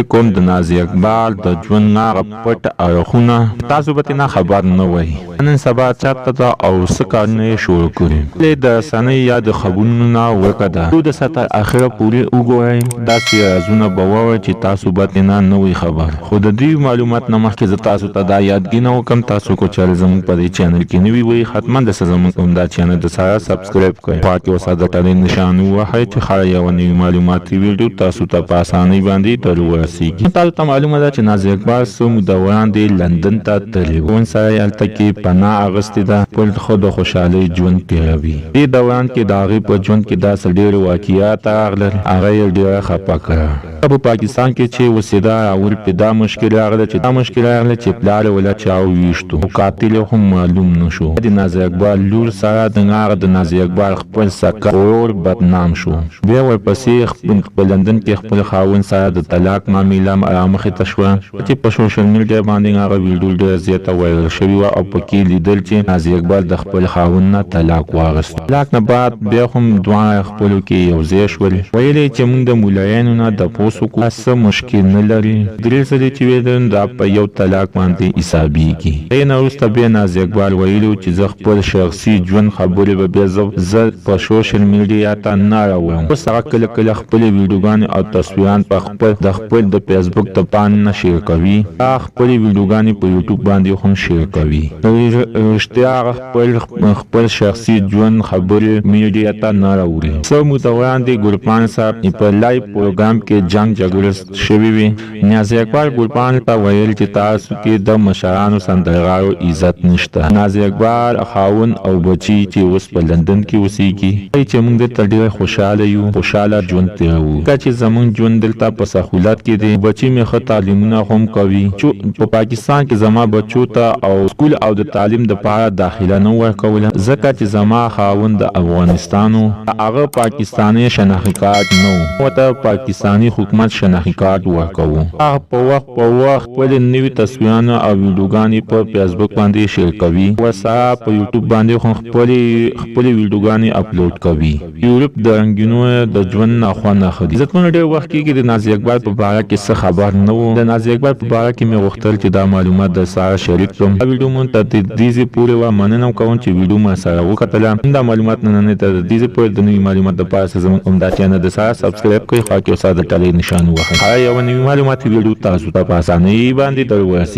کوم د نازي اقبال د ژوند هغه پټ اړخونه تاسو به نه خبر نه وای نن سبا چاته دا او سکانه شروع کړي د سنې یا د خبرونو نه وکړه د ستا اخره پوری وګورئ دا سیازونه بوور چې تاسو به نه وي خبر خو د دې معلومات نه مخکې تاسو ته دا یادګینه وکم تاسو کو چل زموږ په دې چینل کې نوی وي حتما د زموږ عمده چینل د سره سبسکرایب کړئ پاکي وساده ټاله نشان وهاي چې خړ یو نوی معلوماتي ویډیو تاسو ته په اسانۍ باندې تر ورسیږي تاسو ته معلومه ده چې نازي اقبال سو مدوران دی لندن ته تللی ون سره الته کې پناه اغستې ده پر خود خوشاله ژوند تیروي دې دوران کې داغي په ژوند کې دا ډېر واقعیات راغلل هغه ډېر خپه کړ په پاکستان کې چې وسیدا اول پیدا مشکل راغله چې دا مشکل راغله چې پلار ولا چاو ویشتو قاتل هم معلوم نشو د نازي اقبال لور سره د هغه د نازي اقبال خپل سکه اور بدنام شو بیا ورپسې په لندن کې خپل خاون سره د طلاق معاملې مخې ته شوه چې په سوشل میډیا باندې هغه ویډیو ډېر زیاته وایرل شوی و او پکې لیدل چې نازي اقبال د خپل خاون نه طلاق واغست طلاق نه بعد بیا هم دوه خپلو کې یو ځای شول ویلې چې موږ د مولایانو نه د پوسو کو څه مشکل نه لري درې څه چې ویل دا په یو طلاق باندې حسابيږي نه وروسته بیا نازي اقبال ویلو چې زه خپل شخصي ژوند خبرې به بیا زه په سوشل میډیا ته نه راوړم اوس هغه کله کله خپل ویډیوګانې او تصویران په خپل د فیسبوک ته باندې شیر کوي خپل ویډیوګانې په یوټیوب باندې هم شیر کوي رښتیا خپل شخصي ژوند خبرې میډیا ته نه راوړي څو متوران دي ګلپان صاحب په لایو پروګرام کې جنگ جګړه شوی وي نازي اقبال ګلپان ته ویل چې تاسو کې د مشرانو سندرغاړو عزت نشته نازي اقبال خاون او بچی چې اوس په لندن کې اوسېږي چې موږ ته ډېر خوشاله یو خوشاله ژوند تیرو چې زمونږ ژوند دلته په سہولت کې دی بچی مې ښه تعلیمونه هم کوي چې په پاکستان کې زما بچو ته او سکول او د تعلیم د پاره داخله نه ورکوله ځکه چې زما خاوند د افغانستانو هغه پاکستاني شناختی کارت نو وته پاکستاني حکومت شناختی کارت ورکوو هغه په وخت خپل نوي تصویرونه او ویډیوګانې په فیسبوک باندې شیر کوي وسا په یوټیوب باندې هم خپل ویډیوګانې اپلوډ کوي یورپ د رنگینو د ژوند نه خوانه خدي ځکه ډېر وخت کې د نازي اقبال په اړه کې څه خبر نه وو د نازي اقبال په اړه کې مې غوښتل چې دا معلومات د سره شریک کړم ویډیو مون ته د دې پورې و مننه کوم چې ویډیو ما سره وکړه دا معلومات نه ته د دې پورې د نوې معلومات د پاسه زموږ عمده چینل د سره سبسکرایب کړئ خو کې اوسه د ټاله نشان وخت یو نوې معلومات ویډیو تاسو ته په اسانۍ باندې درورسي